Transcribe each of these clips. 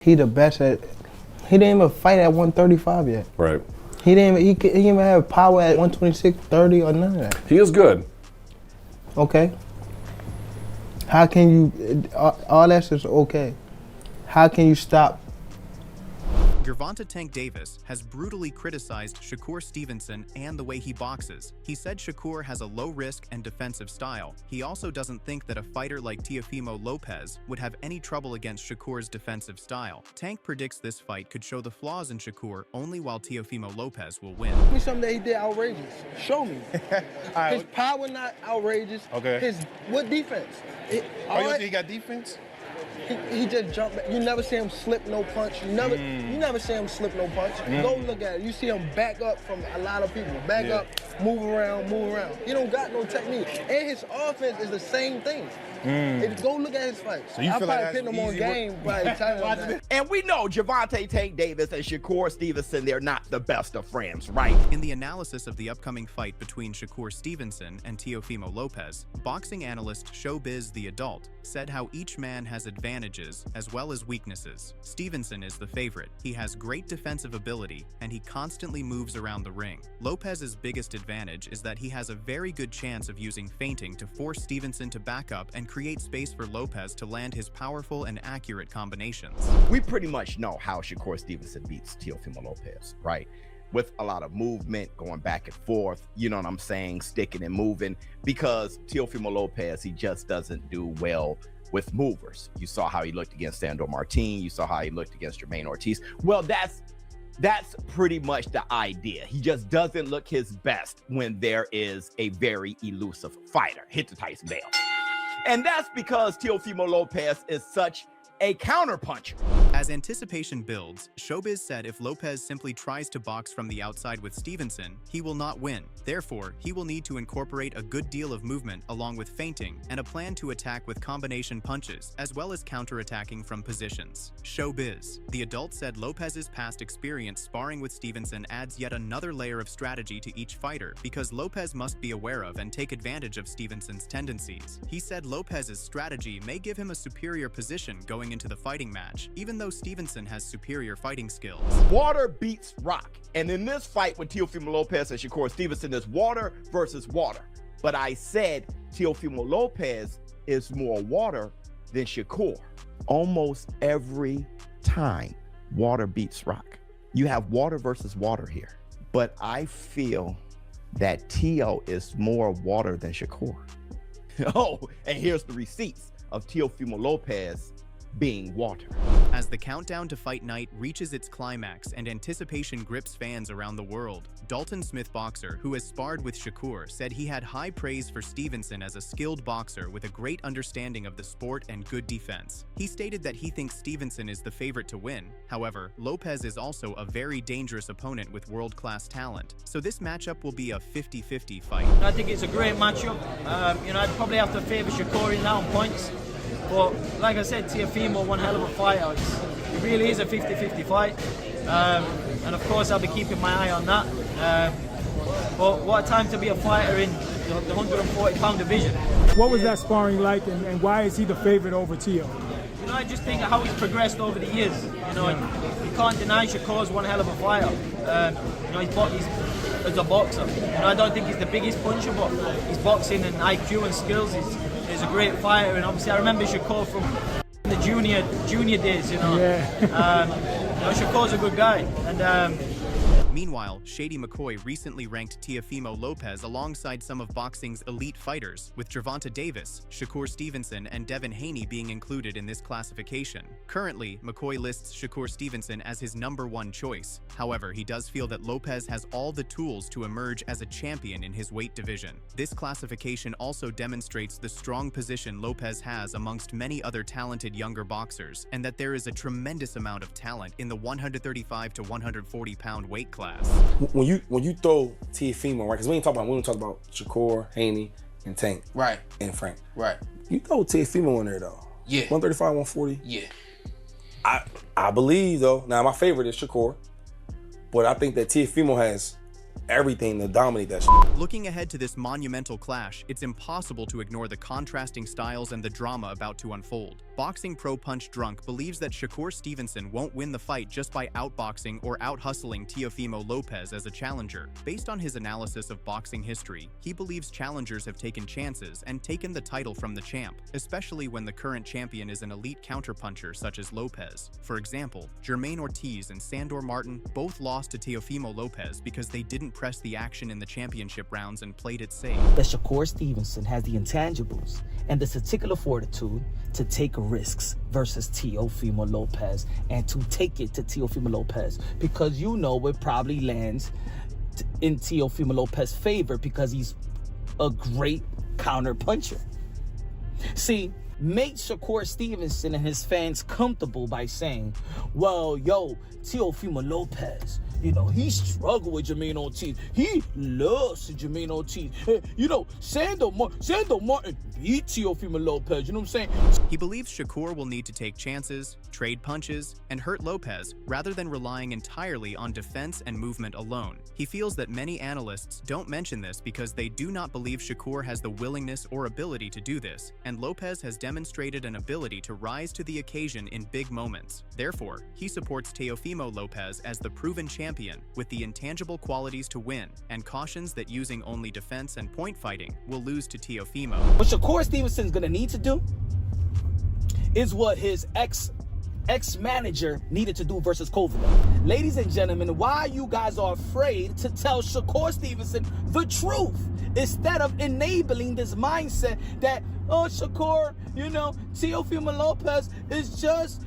He the best at. He didn't even fight at 135 yet. Right. He didn't even have power at 126, 30, or none of that. He is good. Okay. How can you? All that's just okay. How can you stop? Gervonta Tank Davis has brutally criticized Shakur Stevenson and the way he boxes. He said Shakur has a low-risk and defensive style. He also doesn't think that a fighter like Teofimo Lopez would have any trouble against Shakur's defensive style. Tank predicts this fight could show the flaws in Shakur only while Teofimo Lopez will win. Show me something that he did outrageous. Show me. Right. His power not outrageous. Okay. What defense? You think he got defense? He just jumped back. You never see him slip no punch. You never see him slip no punch. Go look at it. You see him back up from a lot of people. Back up, move around. He don't got no technique. And his offense is the same thing. Go look at his fights. So you feel probably like put him on game. And we know Gervonta Tank Davis and Shakur Stevenson, they're not the best of friends, right? In the analysis of the upcoming fight between Shakur Stevenson and Teofimo Lopez, boxing analyst ShowBizz The Adult said how each man has advantages as well as weaknesses. Stevenson is the favorite. He has great defensive ability, and he constantly moves around the ring. Lopez's biggest advantage is that he has a very good chance of using feinting to force Stevenson to back up and create space for Lopez to land his powerful and accurate combinations. We pretty much know how Shakur Stevenson beats Teofimo Lopez, right? With a lot of movement, going back and forth, you know what I'm saying, sticking and moving, because Teofimo Lopez, he just doesn't do well with movers. You saw how he looked against Sandor Martin, you saw how he looked against Jermaine Ortiz. Well, that's pretty much the idea. He just doesn't look his best when there is a very elusive fighter. Hit the Tyson Bell. And that's because Teofimo Lopez is such a counterpuncher. As anticipation builds, ShowBizz said if Lopez simply tries to box from the outside with Stevenson, he will not win. Therefore, he will need to incorporate a good deal of movement along with feinting and a plan to attack with combination punches, as well as counterattacking from positions. ShowBizz The Adult said Lopez's past experience sparring with Stevenson adds yet another layer of strategy to each fighter because Lopez must be aware of and take advantage of Stevenson's tendencies. He said Lopez's strategy may give him a superior position going into the fighting match, even though Stevenson has superior fighting skills. Water beats rock. And in this fight with Teofimo Lopez and Shakur Stevenson, there's water versus water. But I said Teofimo Lopez is more water than Shakur. Almost every time, water beats rock. You have water versus water here. But I feel that Teo is more water than Shakur. Oh, and here's the receipts of Teofimo Lopez being water. As the countdown to fight night reaches its climax and anticipation grips fans around the world, Dalton Smith boxer, who has sparred with Shakur, said he had high praise for Stevenson as a skilled boxer with a great understanding of the sport and good defense. He stated that he thinks Stevenson is the favorite to win. However, Lopez is also a very dangerous opponent with world-class talent, so this matchup will be a 50-50 fight. I think it's a great matchup. I'd probably have to favor Shakur in that on points. But like I said, Teofimo, one hell of a fighter. It really is a 50-50 fight. And of course, I'll be keeping my eye on that. But what a time to be a fighter in the 140-pound division. What was that sparring like, and why is he the favorite over Teo? I just think how he's progressed over the years. You can't deny Shakur's one hell of a fighter. He's as a boxer. I don't think he's the biggest puncher, but his boxing and IQ and skills is a great fighter. And obviously, I remember Shakur from the junior days. Shakur's a good guy. And Meanwhile, Shady McCoy recently ranked Teofimo Lopez alongside some of boxing's elite fighters, with Gervonta Davis, Shakur Stevenson, and Devin Haney being included in this classification. Currently, McCoy lists Shakur Stevenson as his #1 choice. However, he does feel that Lopez has all the tools to emerge as a champion in his weight division. This classification also demonstrates the strong position Lopez has amongst many other talented younger boxers, and that there is a tremendous amount of talent in the 135 to 140-pound weight class. When you throw Teofimo, right? Because we don't talk about Shakur, Haney, and Tank, right, and Frank, right. You throw Teofimo in there though, 135, 140. Yeah. I believe though. Now my favorite is Shakur, but I think that Teofimo has everything to dominate that shit. Looking ahead to this monumental clash, it's impossible to ignore the contrasting styles and the drama about to unfold. Boxing Pro Punch Drunk believes that Shakur Stevenson won't win the fight just by outboxing or out-hustling Teofimo Lopez as a challenger. Based on his analysis of boxing history, he believes challengers have taken chances and taken the title from the champ, especially when the current champion is an elite counterpuncher such as Lopez. For example, Jermaine Ortiz and Sandor Martin both lost to Teofimo Lopez because they didn't press the action in the championship rounds and played it safe. That Shakur Stevenson has the intangibles and the testicular fortitude to take risks versus Teofimo Lopez and to take it to Teofimo Lopez, because you know it probably lands in Teofimo Lopez's favor because he's a great counter puncher. See, make Shakur Stevenson and his fans comfortable by saying, well, yo, Teofimo Lopez, you know, he struggled with Jermaine Ortiz. He loves Jermaine Ortiz. You know, Sandor Martin beat Teofimo Lopez. You know what I'm saying? He believes Shakur will need to take chances, trade punches, and hurt Lopez rather than relying entirely on defense and movement alone. He feels that many analysts don't mention this because they do not believe Shakur has the willingness or ability to do this, and Lopez has demonstrated an ability to rise to the occasion in big moments. Therefore, he supports Teofimo Lopez as the proven champion with the intangible qualities to win, and cautions that using only defense and point fighting will lose to Teofimo. What Shakur Stevenson's gonna need to do is what his ex-manager needed to do versus Kovalev. Ladies and gentlemen, why you guys are afraid to tell Shakur Stevenson the truth instead of enabling this mindset that, oh, Shakur, you know, Teofimo Lopez is just,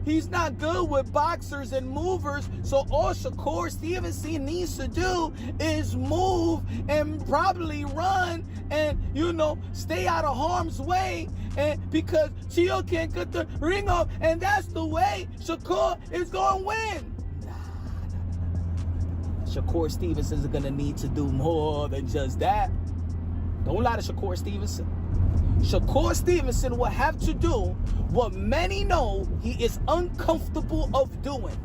he's not good with boxers and movers, so all Shakur Stevenson needs to do is move and probably run and, you know, stay out of harm's way, and because Teo can't get the ring off, and that's the way Shakur is going to win. Shakur Stevenson is going to need to do more than just that. Don't lie to Shakur Stevenson. Shakur Stevenson will have to do what many know he is uncomfortable of doing.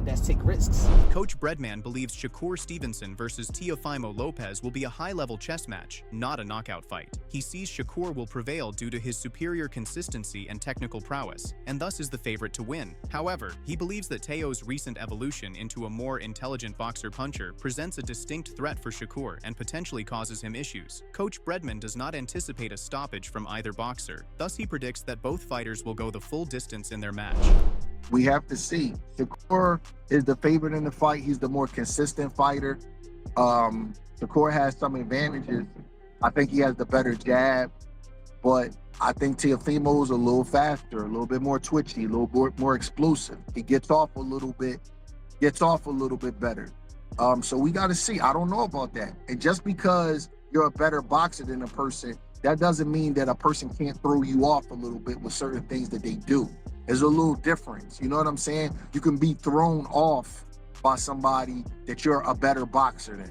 That's take risks. Coach Breadman believes Shakur Stevenson versus Teofimo Lopez will be a high-level chess match, not a knockout fight. He sees Shakur will prevail due to his superior consistency and technical prowess, and thus is the favorite to win. However, he believes that Teo's recent evolution into a more intelligent boxer-puncher presents a distinct threat for Shakur and potentially causes him issues. Coach Breadman does not anticipate a stoppage from either boxer, thus he predicts that both fighters will go the full distance in their match. We have to see. Shakur is the favorite in the fight. He's the more consistent fighter. Shakur has some advantages. I think he has the better jab, but I think Teofimo's a little faster, a little bit more twitchy, a little more explosive. He gets off a little bit better. So we got to see. I don't know about that. And just because you're a better boxer than a person, that doesn't mean that a person can't throw you off a little bit with certain things that they do. There's a little difference. You know what I'm saying? You can be thrown off by somebody that you're a better boxer than.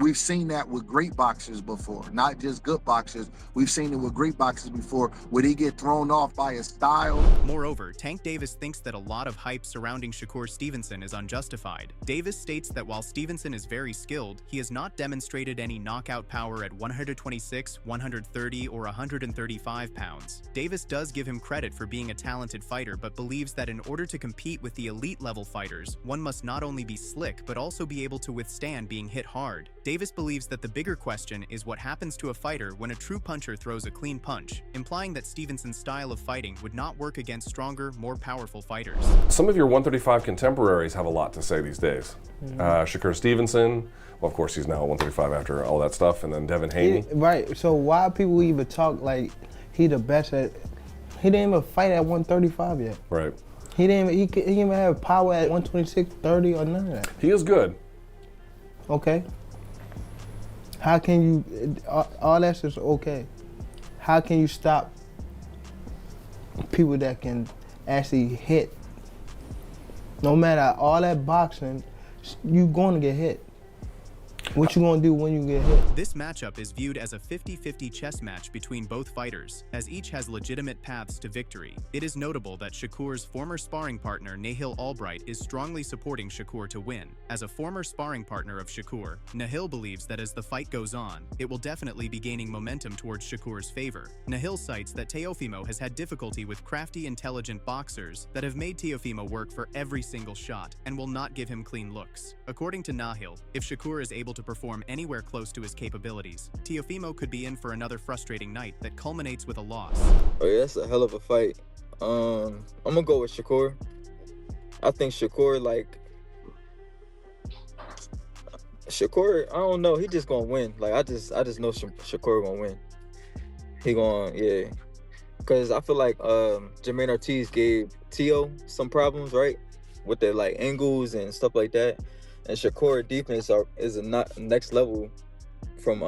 We've seen that with great boxers before, not just good boxers. We've seen it with great boxers before where they get thrown off by a style. Moreover, Tank Davis thinks that a lot of hype surrounding Shakur Stevenson is unjustified. Davis states that while Stevenson is very skilled, he has not demonstrated any knockout power at 126, 130, or 135 pounds. Davis does give him credit for being a talented fighter, but believes that in order to compete with the elite level fighters, one must not only be slick, but also be able to withstand being hit hard. Davis believes that the bigger question is what happens to a fighter when a true puncher throws a clean punch, implying that Stevenson's style of fighting would not work against stronger, more powerful fighters. Some of your 135 contemporaries have a lot to say these days. Shakur Stevenson, well, of course he's now at 135 after all that stuff, and then Devin Haney. Right, so why people even talk like he the best at, he didn't even fight at 135 yet. Right. He didn't even have power at 126, 30, or none of that. He is good. Okay. How can you, all that's just okay. How can you stop people that can actually hit? No matter all that boxing, you're going to get hit. What you gonna do when you get hit? This matchup is viewed as a 50-50 chess match between both fighters, as each has legitimate paths to victory. It is notable that Shakur's former sparring partner Nahil Albright is strongly supporting Shakur to win. As a former sparring partner of Shakur, Nahil believes that as the fight goes on, it will definitely be gaining momentum towards Shakur's favor. Nahil cites that Teofimo has had difficulty with crafty, intelligent boxers that have made Teofimo work for every single shot and will not give him clean looks. According to Nahil, if Shakur is able to perform anywhere close to his capabilities, Teofimo could be in for another frustrating night that culminates with a loss. Oh yeah, that's a hell of a fight. I'm gonna go with Shakur. I think Shakur, I don't know, he just gonna win. Like I just know Shakur gonna win. He gonna, yeah. Cause I feel like Jermaine Ortiz gave Teo some problems, right? With their like angles and stuff like that. And Shakur defense is a next level from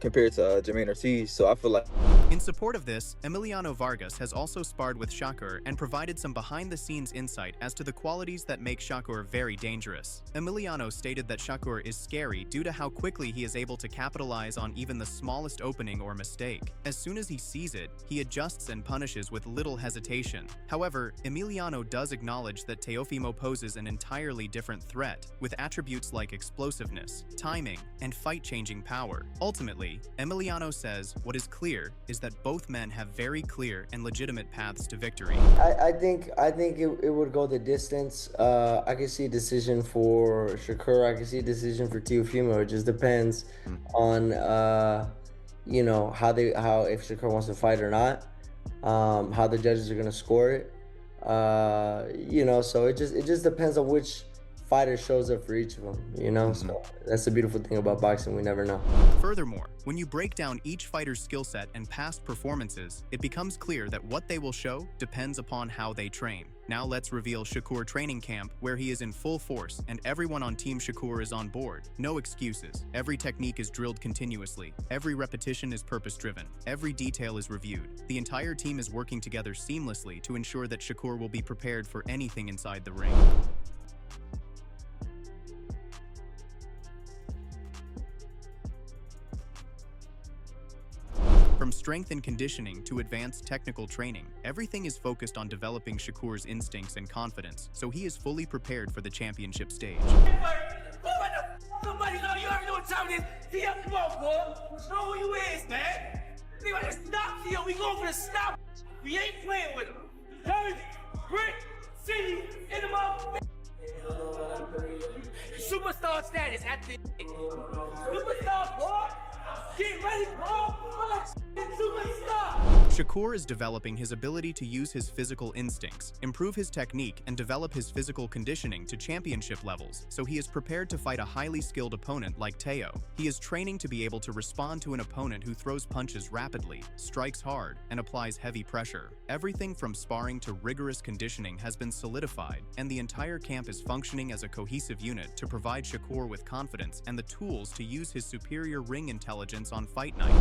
compared to Jermaine Ortiz. So I feel like. In support of this, Emiliano Vargas has also sparred with Shakur and provided some behind-the-scenes insight as to the qualities that make Shakur very dangerous. Emiliano stated that Shakur is scary due to how quickly he is able to capitalize on even the smallest opening or mistake. As soon as he sees it, he adjusts and punishes with little hesitation. However, Emiliano does acknowledge that Teofimo poses an entirely different threat, with attributes like explosiveness, timing, and fight-changing power. Ultimately, Emiliano says what is clear is that both men have very clear and legitimate paths to victory. I think it would go the distance. I can see a decision for Shakur. I can see a decision for Teofimo. It just depends on you know, how if Shakur wants to fight or not, how the judges are gonna score it. You know, so it just depends on which fighter shows up for each of them, you know? So that's the beautiful thing about boxing, we never know. Furthermore, when you break down each fighter's skill set and past performances, it becomes clear that what they will show depends upon how they train. Now let's reveal Shakur training camp, where he is in full force and everyone on Team Shakur is on board. No excuses. Every technique is drilled continuously. Every repetition is purpose-driven. Every detail is reviewed. The entire team is working together seamlessly to ensure that Shakur will be prepared for anything inside the ring. From strength and conditioning to advanced technical training, everything is focused on developing Shakur's instincts and confidence, so he is fully prepared for the championship stage. Somebody know you already know what time it is. Come on, boy. Show who you is, man. We gonna stop here. We going for the stop. We ain't playing with him. Jersey, Brick, City, in the motherfucker. Superstar status at the superstar, boy. Get ready, bro. Shakur is developing his ability to use his physical instincts, improve his technique, and develop his physical conditioning to championship levels, so he is prepared to fight a highly skilled opponent like Teo. He is training to be able to respond to an opponent who throws punches rapidly, strikes hard, and applies heavy pressure. Everything from sparring to rigorous conditioning has been solidified, and the entire camp is functioning as a cohesive unit to provide Shakur with confidence and the tools to use his superior ring intelligence on fight night.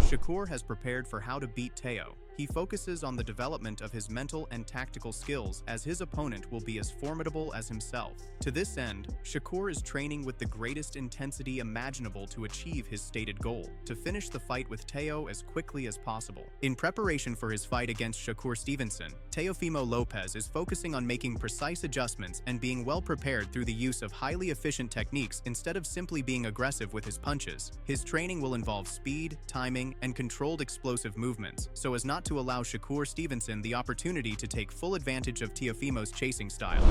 Shakur has prepared for how to beat Teo. He focuses on the development of his mental and tactical skills, as his opponent will be as formidable as himself. To this end, Shakur is training with the greatest intensity imaginable to achieve his stated goal, to finish the fight with Teo as quickly as possible. In preparation for his fight against Shakur Stevenson, Teofimo Lopez is focusing on making precise adjustments and being well prepared through the use of highly efficient techniques instead of simply being aggressive with his punches. His training will involve speed, timing, and controlled explosive movements, so as not to allow Shakur Stevenson the opportunity to take full advantage of Teofimo's chasing style.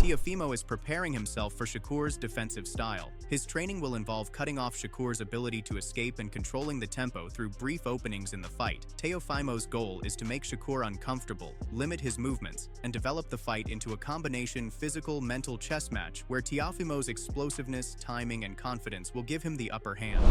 Teofimo is preparing himself for Shakur's defensive style. His training will involve cutting off Shakur's ability to escape and controlling the tempo through brief openings in the fight. Teofimo's goal is to make Shakur uncomfortable, limit his movements, and develop the fight into a combination physical-mental chess match where Teofimo's explosiveness, timing, and confidence will give him the upper hand.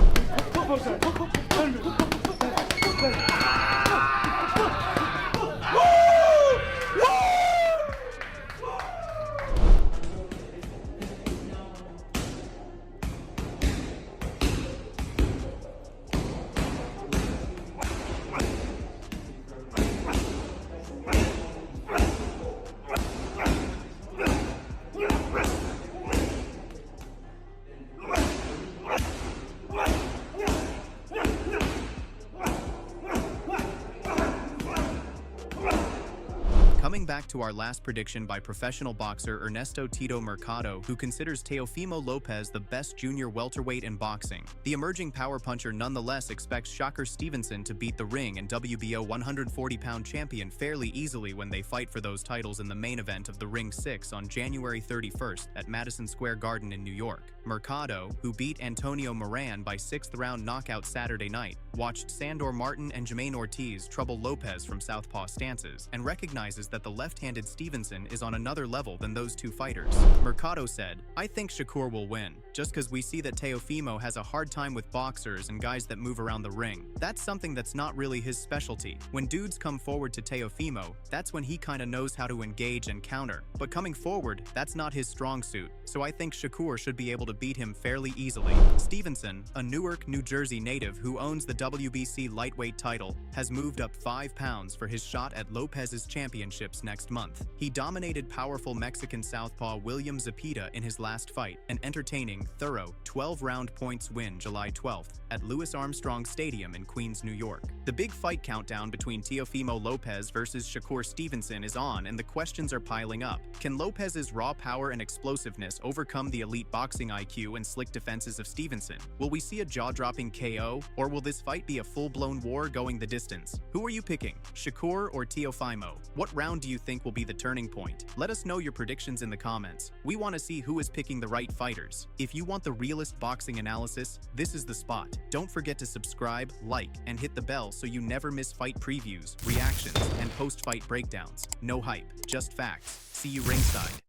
Coming back to our last prediction by professional boxer Ernesto Tito Mercado, who considers Teofimo Lopez the best junior welterweight in boxing. The emerging power puncher nonetheless expects Shakur Stevenson to beat the ring and WBO 140-pound champion fairly easily when they fight for those titles in the main event of the Ring 6 on January 31st at Madison Square Garden in New York. Mercado, who beat Antonio Moran by 6th-round knockout Saturday night, watched Sandor Martin and Jermaine Ortiz trouble Lopez from southpaw stances, and recognizes that the left-handed Stevenson is on another level than those two fighters. Mercado said, "I think Shakur will win, just because we see that Teofimo has a hard time with boxers and guys that move around the ring. That's something that's not really his specialty. When dudes come forward to Teofimo, that's when he kinda knows how to engage and counter. But coming forward, that's not his strong suit, so I think Shakur should be able to beat him fairly easily." Stevenson, a Newark, New Jersey native who owns the WBC lightweight title, has moved up 5 pounds for his shot at Lopez's championships next month. He dominated powerful Mexican southpaw William Zepeda in his last fight, an entertaining, thorough 12-round points win July 12th at Louis Armstrong Stadium in Queens, New York. The big fight countdown between Teofimo Lopez versus Shakur Stevenson is on, and the questions are piling up. Can Lopez's raw power and explosiveness overcome the elite boxing IQ and slick defenses of Stevenson? Will we see a jaw-dropping KO, or will this fight be a full-blown war going the distance? Who are you picking, Shakur or Teofimo? What round do you think will be the turning point? Let us know your predictions in the comments. We want to see who is picking the right fighters. If you want the realest boxing analysis, this is the spot. Don't forget to subscribe, like, and hit the bell so you never miss fight previews, reactions, and post-fight breakdowns. No hype, just facts. See you ringside.